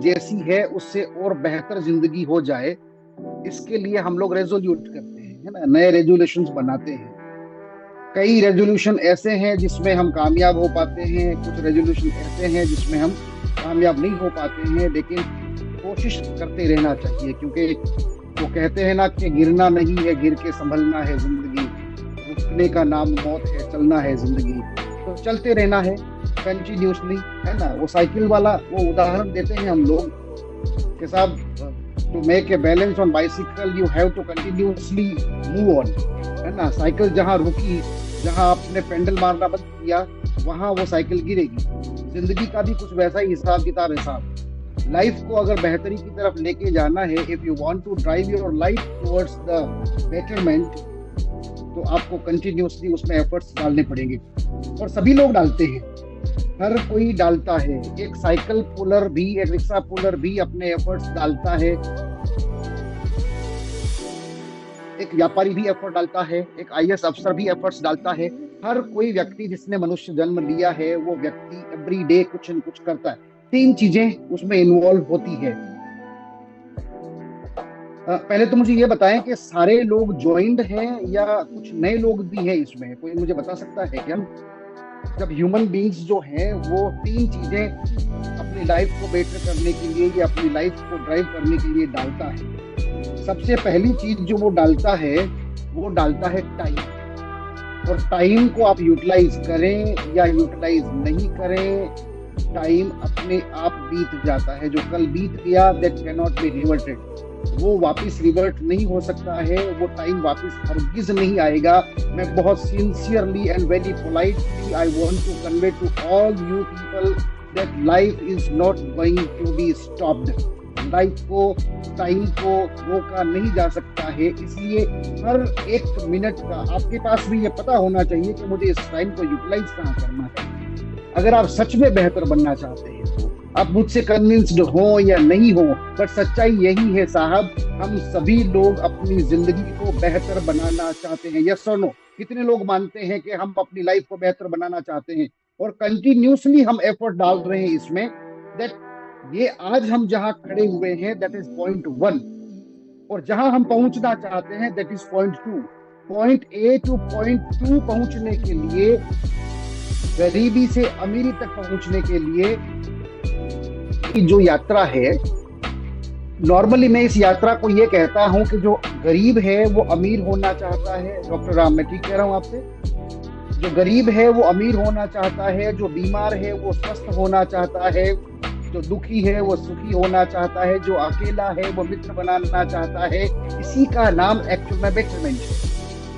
जैसी है उससे और बेहतर जिंदगी हो जाए, इसके लिए हम लोग रेजोल्यूट करते हैं, है ना, नए रेजोल्यूशंस बनाते हैं। कई रेजोल्यूशन ऐसे हैं जिसमें हम कामयाब हो पाते हैं, कुछ रेजोल्यूशन ऐसे हैं जिसमें हम कामयाब नहीं हो पाते हैं, लेकिन कोशिश करते रहना चाहिए, क्योंकि वो कहते हैं ना कि गिरना नहीं है, गिर के संभलना है जिंदगी, रुकने का नाम मौत है, चलना है जिंदगी। तो चलते रहना है कंटिन्यूसली, है ना। वो साइकिल वाला वो उदाहरण देते हैं हम लोग कि साहब, to make a balance on bicycle you have to continuously move on, है ना। साइकिल जहाँ रुकी, जहाँ आपने पेंडल मारना बंद किया, वहां वो साइकिल गिरेगी। जिंदगी का भी कुछ वैसा ही हिसाब किताब है साहब। लाइफ को अगर बेहतरी की तरफ लेके जाना है, if you want to drive your life towards the betterment, तो आपको कंटिन्यूसली उसमें एफर्ट्स डालने पड़ेंगे। और सभी लोग डालते हैं, हर कोई डालता है। एक साइकिल पुलर भी, एक रिक्शा पुलर भी अपने एफर्ट्स डालता है, एक व्यापारी भी एफर्ट डालता है, एक आईएएस अफसर भी एफर्ट्स डालता है। हर कोई व्यक्ति जिसने मनुष्य जन्म लिया है, वो व्यक्ति एवरी डे कुछ न कुछ करता है। तीन चीजें उसमें इन्वॉल्व होती है। पहले तो मुझे ये बताएं कि सारे लोग ज्वाइंट हैं या कुछ नए लोग भी हैं इसमें, कोई मुझे बता सकता है क्या? जब ह्यूमन बींग्स जो हैं वो तीन चीजें अपनी लाइफ को बेटर करने के लिए या अपनी लाइफ को ड्राइव करने के लिए डालता है, सबसे पहली चीज जो वो डालता है, वो डालता है टाइम। और टाइम को आप यूटिलाइज करें या यूटिलाइज नहीं करें, टाइम अपने आप बीत जाता है। जो कल बीत गया, that can not be reverted, वो वापस रिवर्ट नहीं हो सकता है, वो टाइम वापस हरगिज नहीं आएगा। मैं बहुत sincerely and very politely I want to convey to all you people that life is not going to be stopped. Life को, टाइम को रोका नहीं जा सकता है। इसलिए हर एक मिनट का आपके पास भी ये पता होना चाहिए कि मुझे इस टाइम को यूटिलाइज कहाँ करना है। अगर आप सच में बेहतर बनना चाहते हैं, तो आप मुझसे कन्विंस्ड हो या नहीं हो, पर सच्चाई यही है साहब, हम सभी लोग अपनी जिंदगी को बेहतर बनाना चाहते हैं। यस और नो? कितने लोग मानते हैं कि हम अपनी लाइफ को बेहतर बनाना चाहते हैं और कंटिन्यूसली हम एफर्ट डाल रहे हैं इसमें? दैट ये आज हम जहां खड़े हुए हैं, दैट इज पॉइंट वन, और जहां हम पहुंचना चाहते हैं, that is point two. Point A two point two पहुंचने के लिए, गरीबी से अमीरी तक पहुंचने के लिए जो यात्रा है, नॉर्मली मैं इस यात्रा को ये कहता हूं कि जो गरीब है वो अमीर होना चाहता है। डॉक्टर राम, मैं ठीक कह रहा हूं आपसे? जो गरीब है वो अमीर होना चाहता है, जो बीमार है वो स्वस्थ होना चाहता है, जो दुखी है वो सुखी होना चाहता है, जो अकेला है वो मित्र बनाना चाहता है। इसी का नाम एक्चुअल में बेटरमेंट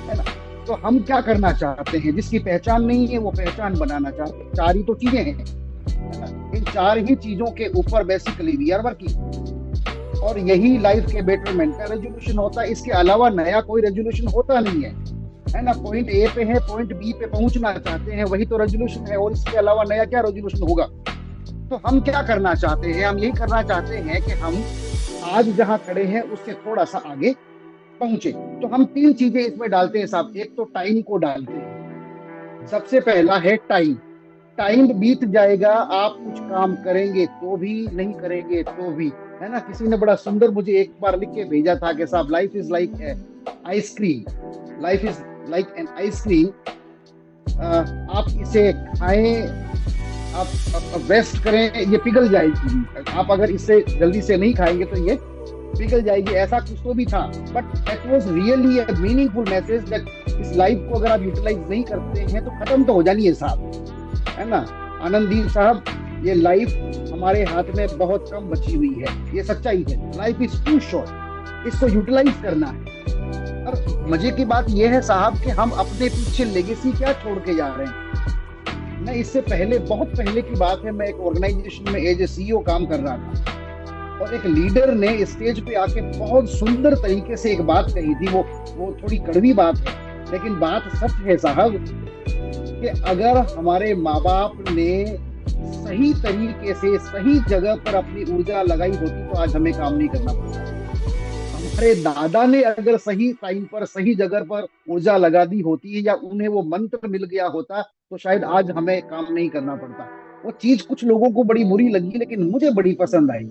है ना। तो हम क्या करना चाहते हैं? जिसकी पहचान नहीं है वो पहचान बनाना चाहते हैं। चार ही तो चीजें हैं, है ना। इन चार ही चीजों के ऊपर बेसिकली वी आर वर्किंग, और यही लाइफ के बेटरमेंट का रेजोल्यूशन होता है। इसके अलावा नया कोई रेजोल्यूशन होता नहीं है ना। पॉइंट ए पे है, पॉइंट बी पे पहुंचना चाहते हैं, वही तो रेजोल्यूशन है, और इसके अलावा नया क्या रेजोल्यूशन होगा? तो हम क्या करना चाहते हैं? हम यही करना चाहते हैं कि हम आज जहां खड़े हैं उससे थोड़ा सा आगे पहुंचे। तो हम तीन चीजें इसमें डालते हैं साहब। एक तो टाइम को डालते हैं, सबसे पहला है टाइम। टाइम बीत जाएगा, आप कुछ काम करेंगे तो भी, नहीं करेंगे तो भी, है ना। किसी ने बड़ा सुंदर मुझे एक बार लिख के भेजा था कि साहब, life is like ice cream, life is like an ice cream. आप इसे खाएं, आप वेस्ट करें, ये पिघल जाएगी। आप अगर इसे जल्दी से नहीं खाएंगे तो ये पिघल जाएगी। ऐसा कुछ तो भी था, but that was really a meaningful message that इस लाइफ को अगर आप यूटिलाइज नहीं करते हैं तो खत्म तो हो जानी है साहब, है ना। आनंददीप साहब, ये लाइफ हमारे हाथ में बहुत कम बची हुई है, ये सच्चाई है। लाइफ इज टू शॉर्ट, इसको यूटिलाइज करना है। और मजे की बात यह है साहब कि हम अपने पीछे लेगेसी क्या छोड़ के जा रहे हैं। मैं इससे पहले, बहुत पहले की बात है, मैं एक ऑर्गेनाइजेशन में एज ए सीईओ काम कर रहा था, और एक लीडर ने स्टेज पे आके बहुत सुंदर तरीके से एक बात कही थी। वो थोड़ी कड़वी बात है, लेकिन बात सच है साहब, कि अगर हमारे माँ बाप ने सही तरीके से सही जगह पर अपनी ऊर्जा लगाई होती तो आज हमें काम नहीं करना पड़ता। हमारे दादा ने अगर सही टाइम पर सही जगह पर ऊर्जा लगा दी होती, या उन्हें वो मंत्र मिल गया होता, तो शायद आज हमें काम नहीं करना पड़ता। वो चीज कुछ लोगों को बड़ी बुरी लगी, लेकिन मुझे बड़ी पसंद आई।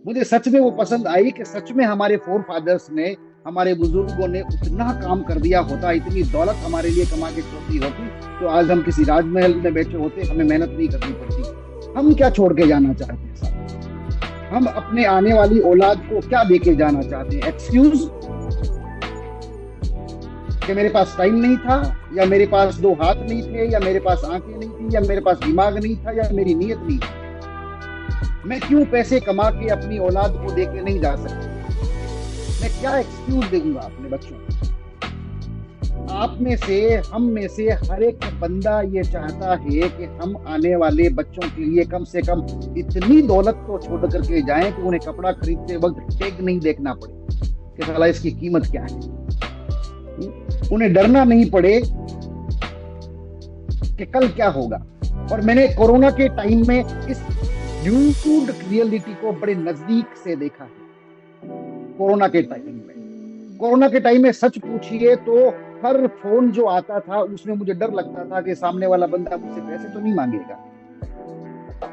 मुझे सच में वो पसंद आई कि सच में हमारे फोर फादर्स ने, हमारे बुजुर्गों ने उतना काम कर दिया होता, इतनी दौलत हमारे लिए कमा के छोड़ दी होती, तो आज हम किसी राजमहल में बैठे होते, हमें मेहनत नहीं करनी पड़ती। हम क्या छोड़ के जाना चाहते हैं साहब? हम अपने आने वाली औलाद को क्या देके जाना चाहते हैं? एक्सक्यूज कि मेरे पास टाइम नहीं था, या मेरे पास दो हाथ नहीं थे, या मेरे पास आंखें नहीं थी, या मेरे पास दिमाग नहीं था, या मेरी नीयत नहीं थी। मैं क्यों पैसे कमा के अपनी औलाद को देके नहीं जा सकता? मैं क्या एक्सक्यूज दूंगा अपने बच्चों को? आप में से, हम में से हर एक बंदा ये चाहता है कि हम आने वाले बच्चों के लिए कम से कम इतनी दौलत तो छोड़ करके जाएं कि उन्हें कपड़ा खरीदते वक्त टैग नहीं देखना पड़े कि साला इसकी कीमत क्या है। उन्हें डरना नहीं पड़े कि कल क्या होगा। और मैंने कोरोना के टाइम में इस ड्यूड रियलिटी को बड़े नजदीक से देखा है। कोरोना के टाइम में सच पूछिए तो हर फोन जो आता था उसमें मुझे डर लगता था कि सामने वाला बंदा मुझसे पैसे तो नहीं मांगेगा।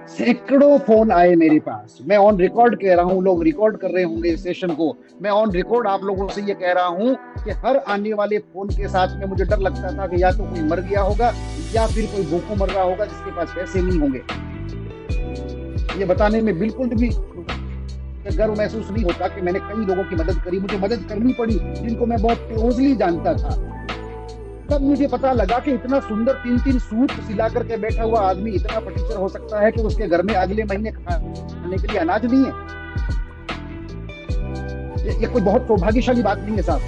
सैकड़ों फोन आए मेरे पास, मैं ऑन रिकॉर्ड कह रहा हूं, लोग रिकॉर्ड कर रहे होंगे इस सेशन को, मैं ऑन रिकॉर्ड आप लोगों से ये कह रहा हूं कि हर आने वाले फोन के साथ में मुझे डर लगता था कि या तो कोई मर गया होगा, या फिर कोई भूखों मर रहा होगा जिसके पास पैसे नहीं होंगे। ये बताने में बिल्कुल भी गर्व महसूस नहीं होता कि मैंने कई लोगों की मदद करी, मुझे मदद करनी पड़ी जिनको मैं बहुत क्लोजली जानता था। तब मुझे पता लगा कि इतना सुंदर 3-3 सूट सिला करके बैठा हुआ आदमी इतना फटीचर हो सकता है कि उसके घर में अगले महीने खाने के लिए अनाज नहीं है। ये कोई बहुत सौभाग्यशाली बात नहीं है साहब।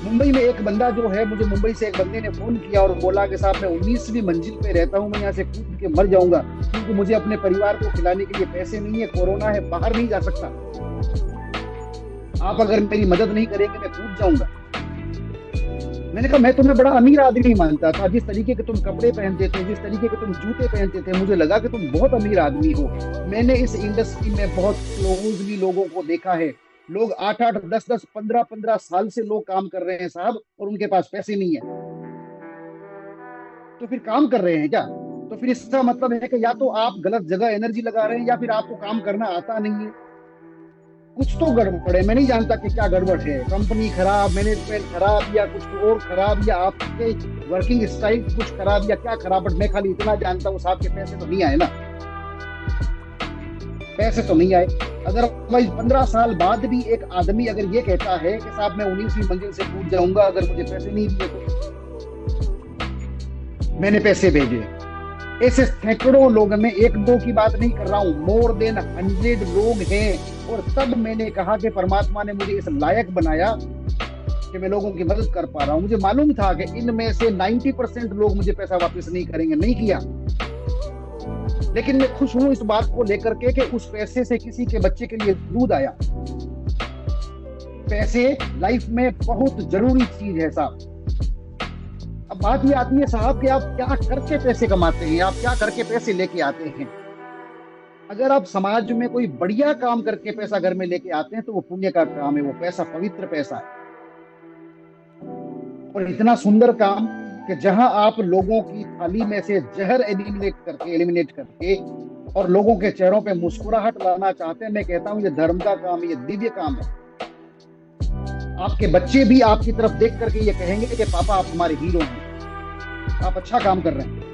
मुंबई में एक बंदा जो है, मुझे मुंबई से एक बंदे ने फोन किया और बोला कि साहब मैं 19वीं मंजिल पे रहता हूँ, मैं यहाँ से कूद के मर जाऊंगा क्योंकि मुझे अपने परिवार को खिलाने के लिए पैसे नहीं है, कोरोना है, बाहर नहीं जा सकता, आप अगर मेरी मदद नहीं करेंगे मैं कूद जाऊंगा। मैंने कहा मैं तुम्हें बड़ा अमीर आदमी मानता था, जिस तरीके के तुम कपड़े पहनते थे, जिस तरीके के तुम जूते पहनते थे, मुझे लगा कि तुम बहुत अमीर आदमी हो। मैंने इस इंडस्ट्री में बहुत क्लोजली लोगों को देखा है, लोग 8-8, 10-10, 15-15 साल से लोग काम कर रहे हैं साहब, और उनके पास पैसे नहीं है। तो फिर काम कर रहे हैं क्या? तो फिर इसका मतलब है कि या तो आप गलत जगह एनर्जी लगा रहे हैं, या फिर आपको काम करना आता नहीं है। कुछ तो गड़बड़ है, मैं नहीं जानता कि क्या गड़बड़ है, कंपनी खराब, मैनेजमेंट खराब, या कुछ और खराब, या आपके वर्किंग स्टाइल कुछ खराब, या क्या खराब। बट मैं खाली इतना जानता हूँ साहब के पैसे तो नहीं आए ना, पैसे तो नहीं आए। अदरवाइज 15 साल बाद भी एक आदमी अगर ये कहता है कि साहब मैं 19वीं मंजिल से कूद जाऊंगा अगर मुझे पैसे नहीं दिए तो। मैंने पैसे भेजे, ऐसे सैकड़ों लोग, मैं एक दो की बात नहीं कर रहा हूं, मोर देन 100 लोग हैं। और तब मैंने कहा कि परमात्मा ने मुझे इस लायक बनाया कि मैं लोगों की मदद कर पा रहा हूं। मुझे मालूम था कि इनमें से 90% लोग मुझे पैसा वापस नहीं करेंगे, नहीं किया, लेकिन मैं खुश हूं इस बात को लेकर के कि उस पैसे से किसी के बच्चे के लिए दूध आया। पैसे लाइफ में बहुत जरूरी चीज है साहब। अब बात ये आती है साहब कि आप क्या करके पैसे कमाते हैं, आप क्या करके पैसे लेके आते हैं। अगर आप समाज में कोई बढ़िया काम करके पैसा घर में लेके आते हैं तो वो पुण्य का काम है, वो पैसा पवित्र पैसा है। और इतना सुंदर काम कि जहां आप लोगों की थाली में से जहर एलिमिनेट करके और लोगों के चेहरों पे मुस्कुराहट लाना चाहते हैं, मैं कहता हूं ये धर्म का काम है, ये दिव्य काम है। आपके बच्चे भी आपकी तरफ देख करके ये कहेंगे कि पापा आप हमारे हीरो हैं, आप अच्छा काम कर रहे हैं।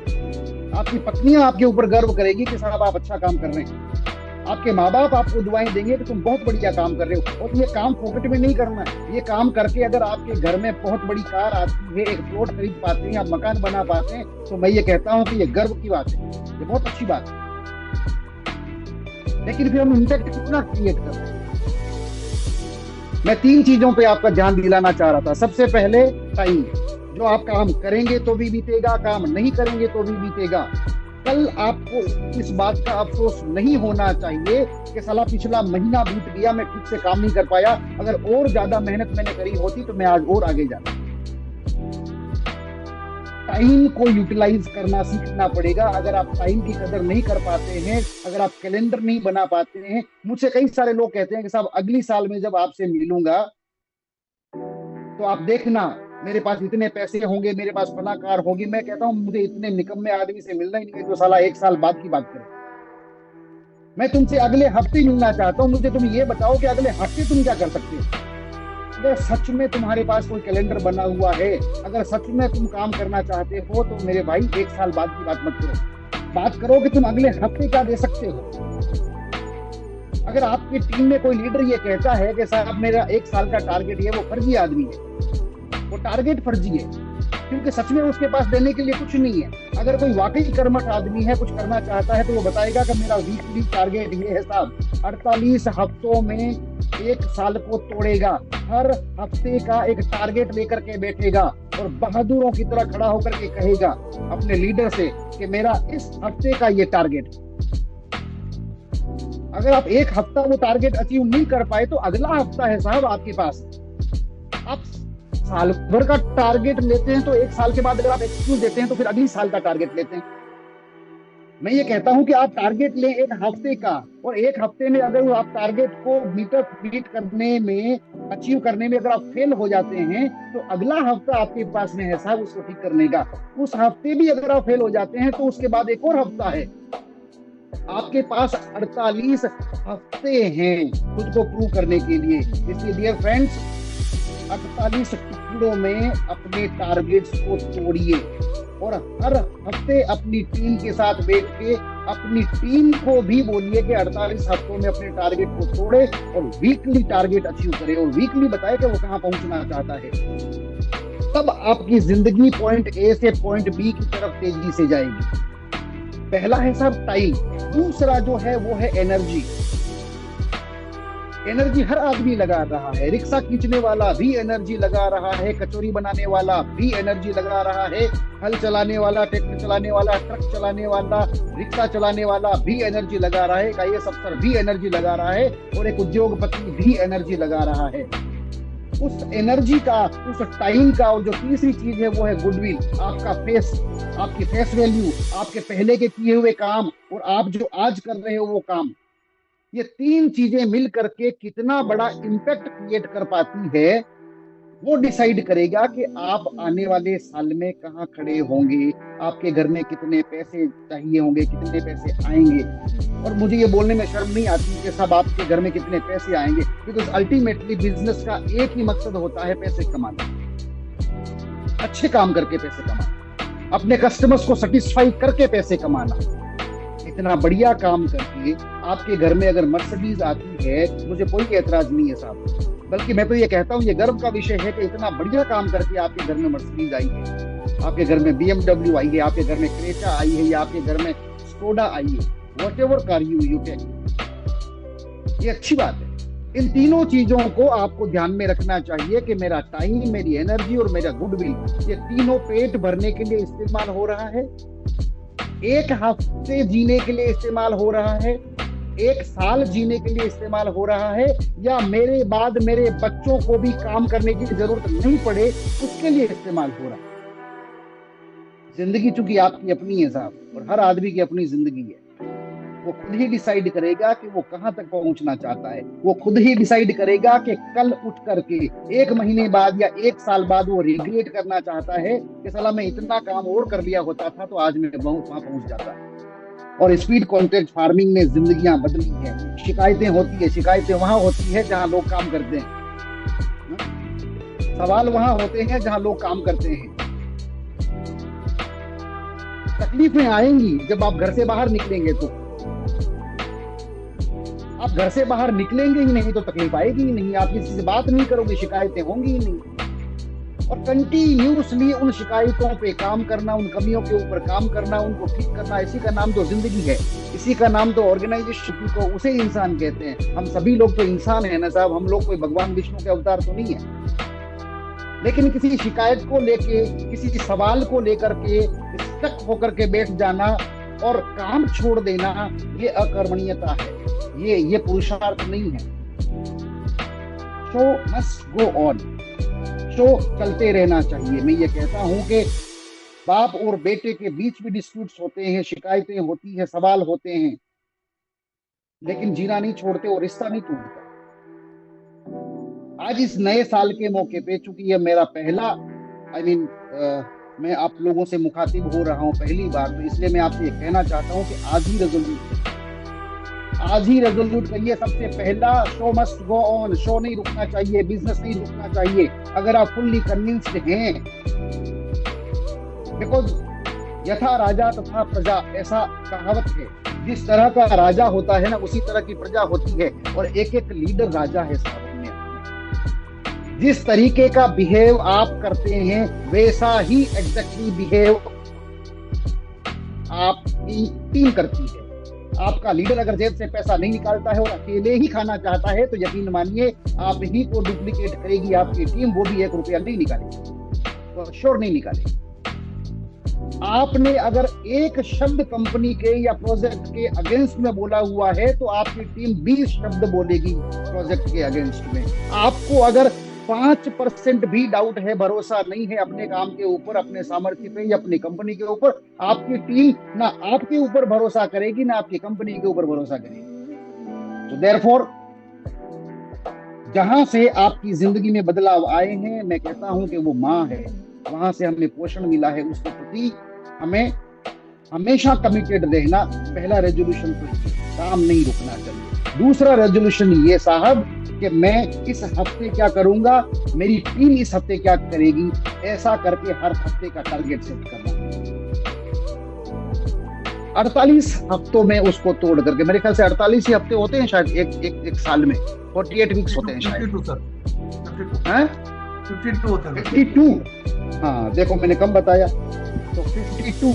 आपकी पत्नियां आपके ऊपर गर्व करेगी कि साहब आप अच्छा काम कर रहे हैं। आपके माँ बाप आपको दुआएं देंगे कि तुम बहुत बढ़िया काम कर रहे हो। और ये काम पॉकेट में नहीं करना है, ये काम करके अगर आपके घर में बहुत बड़ी कार आती है, एक प्लॉट खरीद पाते हैं, आप मकान बना पाते हैं, तो मैं ये कहता हूँ कि ये गर्व की बात है, ये बहुत अच्छी बात है। लेकिन फिर हम इम्पैक्ट कितना क्रिएट कर रहे हैं। मैं 3 चीजों पे आपका ध्यान दिलाना चाह रहा था। सबसे पहले टाइम, जो आप काम करेंगे तो भी बीतेगा, काम नहीं करेंगे तो भी बीतेगा। कल आपको इस बात का अफसोस नहीं होना चाहिए कि साला पिछला महीना बीत गया, मैं ठीक से काम नहीं कर पाया, अगर और ज्यादा मेहनत मैंने करी होती तो मैं आज और आगे जाता। टाइम को यूटिलाइज करना सीखना पड़ेगा। अगर आप टाइम की कदर नहीं कर पाते हैं, अगर आप कैलेंडर नहीं बना पाते हैं, मुझसे कई सारे लोग कहते हैं कि साहब अगली साल में जब आपसे मिलूंगा तो आप देखना मेरे पास इतने पैसे होंगे, मेरे पास फला कार होगी। मैं कहता हूं मुझे इतने निकम्मे आदमी से मिलना ही नहीं है जो साला 1 साल बाद की बात करे। मैं तुमसे अगले हफ्ते मिलना चाहता हूँ, मुझे तुम ये बताओ कि अगले हफ्ते तुम क्या कर सकते हो। अगर सच में तुम्हारे पास कोई कैलेंडर बना हुआ है, अगर सच में तुम काम करना चाहते हो, तो मेरे भाई 1 साल बाद की बात मत करो, बात करो कि तुम अगले हफ्ते क्या दे सकते हो। अगर आपकी टीम में कोई लीडर ये कहता है कि साहब मेरा 1 साल का टारगेट है, वो फर्जी आदमी है, वो टारगेट फर्जी है, क्योंकि सच में उसके पास देने के लिए कुछ नहीं है। अगर कोई वाकई कर्मठ आदमी है, कुछ करना चाहता है, तो वो बताएगा कि मेरा वीकली टारगेट ये है साहब, 48 हफ्तों में 1 साल को तोड़ेगा, हर हफ्ते का एक टारगेट लेकर के बैठेगा और बहादुरों की तरह खड़ा होकर के कहेगा अपने लीडर से कि मेरा इस हफ्ते का ये टारगेट। अगर आप एक हफ्ता वो टारगेट अचीव नहीं कर पाए, तो अगला हफ्ता है साहब आपके पास। आप साल भर का टारगेट लेते हैं, तो 1 साल के बाद अगर आप एक्सक्यूज देते हैं, तो फिर अगली साल का टारगेट लेते हैं। मैं ये कहता हूं कि आप टारगेट लें 1 हफ्ते का, और 1 हफ्ते में अगर आप टारगेट को मीट करने में, अचीव करने में अगर आप फेल हो जाते हैं, तो अगला हफ्ता आपके पास में है साहब उसको ठीक करने का। उस हफ्ते भी अगर आप फेल हो जाते हैं, तो उसके बाद एक और हफ्ता है। आपके पास 48 हफ्ते हैं खुद को प्रूव करने के लिए। इसलिए डियर फ्रेंड्स, 48 टुकड़ों में अपने टारगेट्स को तोड़िए, और हर हफ्ते अपनी टीम के साथ बैठ के अपनी टीम को भी बोलिए कि 48 हफ्तों में अपने टारगेट को तोड़े और वीकली टारगेट अचीव करे, और वीकली बताए कि वो कहां पहुंचना चाहता है। तब आपकी जिंदगी पॉइंट ए से पॉइंट बी की तरफ तेजी से जाएगी। पहला है साहब टाइम, दूसरा जो है वो है एनर्जी। एनर्जी हर आदमी लगा रहा है, रिक्शा खींचने वाला भी एनर्जी लगा रहा है, कचौरी बनाने वाला भी एनर्जी लगा रहा है, हल चलाने वाला, ट्रैक्टर चलाने वाला, ट्रक चलाने वाला, रिक्शा चलाने वाला भी एनर्जी लगा रहा है, एक IAS अफसर भी एनर्जी लगा रहा है, और एक उद्योगपति भी एनर्जी लगा रहा है। उस एनर्जी का, उस टाइम का, और जो तीसरी चीज है वो है गुडविल, आपका फेस, आपकी फेस वैल्यू, आपके पहले के किए हुए काम और आप जो आज कर रहे हो वो काम। ये तीन चीजें मिल करके कितना बड़ा इम्पैक्ट क्रिएट कर पाती है, वो डिसाइड करेगा कि आप आने वाले साल में कहाँ खड़े होंगे, आपके घर में कितने पैसे चाहिए होंगे, कितने पैसे आएंगे। और मुझे ये बोलने में शर्म नहीं आती कि सब आपके घर में कितने पैसे आएंगे, बिकॉज अल्टीमेटली बिजनेस का एक ही मकसद होता है, पैसे कमाना, अच्छे काम करके पैसे कमाना, अपने कस्टमर्स को सेटिस्फाई करके पैसे कमाना। इतना बढ़िया काम करके आपके घर में अगर मर्सिडीज आती है, मुझे कोई एतराज नहीं है साहब, बल्कि मैं तो ये कहता हूँ ये गर्व का विषय है कि इतना बढ़िया काम करके आपके घर में मर्सिडीज आई है, आपके घर में BMW आई है, आपके घर में क्रेटा आई है, या आपके घर में स्कोडा आई है, whatever car you take, ये अच्छी बात है। इन तीनों चीजों को आपको ध्यान में रखना चाहिए कि मेरा टाइम, मेरी एनर्जी और मेरा गुडविल, ये तीनों पेट भरने के लिए इस्तेमाल हो रहा है, 1 हफ्ते जीने के लिए इस्तेमाल हो रहा है, 1 साल जीने के लिए इस्तेमाल हो रहा है, या मेरे बाद मेरे बच्चों को भी काम करने की जरूरत नहीं पड़े उसके लिए इस्तेमाल हो रहा है। जिंदगी चूंकि आपकी अपनी है साहब, और हर आदमी की अपनी जिंदगी है, वो खुद ही डिसाइड करेगा कि वो कहां तक पहुंचना चाहता है। वो खुद ही डिसाइड करेगा कि कल उठ करके 1 महीने बाद या 1 साल बाद वो रिग्रेट करना चाहता है कि साला मैं इतना काम और कर लिया होता था तो आज मैं बहुत वहां पहुंच जाता। और स्पीड कॉन्ट्रैक्ट फार्मिंग में जिंदगियां बदली हैं। शिकायतें होती है, शिकायतें वहां होती है जहां लोग काम करते हैं, सवाल वहां होते हैं जहां लोग काम करते हैं। तकलीफें आएंगी जब आप घर से बाहर निकलेंगे, तो आप घर से बाहर निकलेंगे ही नहीं तो तकलीफ आएगी ही नहीं, आप किसी से बात नहीं करोगे, शिकायतें होंगी ही नहीं। और कंटिन्यूसली उन शिकायतों पे काम करना, उन कमियों के ऊपर काम करना, उनको ठीक करना, इसी का नाम तो जिंदगी है, इसी का नाम तो ऑर्गेनाइजेशन को, उसे इंसान कहते हैं। हम सभी लोग तो इंसान है ना साहब, हम लोग कोई भगवान विष्णु के अवतार तो नहीं है। लेकिन किसी शिकायत को लेके, किसी सवाल को लेकर के स्टक होकर के बैठ जाना और काम छोड़ देना, ये अकर्मणीयता है, ये पुरुषार्थ नहीं है। Show must go on, show चलते रहना चाहिए। मैं ये कहता हूं कि बाप और बेटे के बीच भी डिस्प्यूट्स होते हैं, शिकायतें होती है, सवाल होते हैं, लेकिन जीना नहीं छोड़ते और रिश्ता नहीं टूटता। आज इस नए साल के मौके पे, चूंकि ये मेरा पहला मैं आप लोगों से मुखातिब हो रहा हूं पहली बार, तो इसलिए मैं आपसे ये कहना चाहता हूं कि आज ही रेजोल्यूशन, आज ही रेजोल्यूट करिए, सबसे पहला show must go on, show नहीं रुकना चाहिए, बिजनेस नहीं रुकना चाहिए। अगर आप फुल्ली कन्विंस्ड हैं, बिकॉज यथा राजा तथा प्रजा, ऐसा कहावत है, जिस तरह का राजा होता है ना उसी तरह की प्रजा होती है, और एक एक लीडर राजा है साहब में। जिस तरीके का बिहेव आप करते हैं वैसा ही एग्जैक्टली बिहेव आपकी टीम करती है। आपका लीडर अगर जेब से पैसा नहीं निकालता है और अकेले ही खाना चाहता है तो यकीन मानिए आप ही को डुप्लीकेट करेगी आपकी टीम, वो भी 1 रुपया नहीं निकालेगी, तो श्योर नहीं निकालेगी। आपने अगर एक शब्द कंपनी के या प्रोजेक्ट के अगेंस्ट में बोला हुआ है तो आपकी टीम 20 शब्द बोलेगी प्रोजेक्ट के अगेंस्ट में। आपको अगर 5% भी डाउट है, भरोसा नहीं है अपने काम के ऊपर, अपने सामर्थ्य पे या अपनी कंपनी के ऊपर, आपकी टीम ना आपके ऊपर भरोसा करेगी ना आपकी कंपनी के ऊपर भरोसा करेगी। तो देयरफॉर जहां से आपकी जिंदगी में बदलाव आए हैं, मैं कहता हूं कि वो माँ है, वहां से हमें पोषण मिला है, उसके प्रति हमें हमेशा कमिटेड रहना। पहला रेजोल्यूशन तो काम नहीं रुकना चाहिए। दूसरा रेजोल्यूशन ये साहब कि मैं इस हफ्ते क्या करूंगा, मेरी टीम इस हफ्ते क्या करेगी, ऐसा करके हर हफ्ते का टारगेट सेट करना। 48 हफ्तों में उसको तोड़ करके, मेरे ख्याल से 48 ही हफ्ते होते हैं शायद एक साल में, 48 वीक्स होते हैं शायद। 52। हाँ देखो मैंने कम बताया, तो 52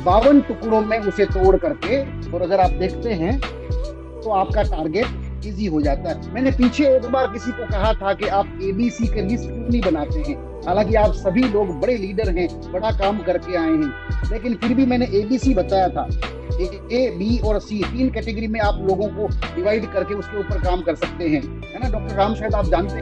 52 टुकड़ों में उसे तोड़ करके, और अगर आप देखते हैं तो आपका टारगेट इजी हो जाता है। मैंने पीछे एक बार किसी को कहा था कि आप ABC के लिस्ट क्यों नहीं बनाते हैं, हालांकि आप सभी लोग बड़े लीडर हैं, बड़ा काम करके आए हैं, लेकिन फिर भी मैंने ABC बताया था। A, B और C 3 कैटेगरी में आप लोगों को डिवाइड करके उसके ऊपर काम कर सकते हैं, है ना डॉक्टर राम, शायद आप जानते हैं।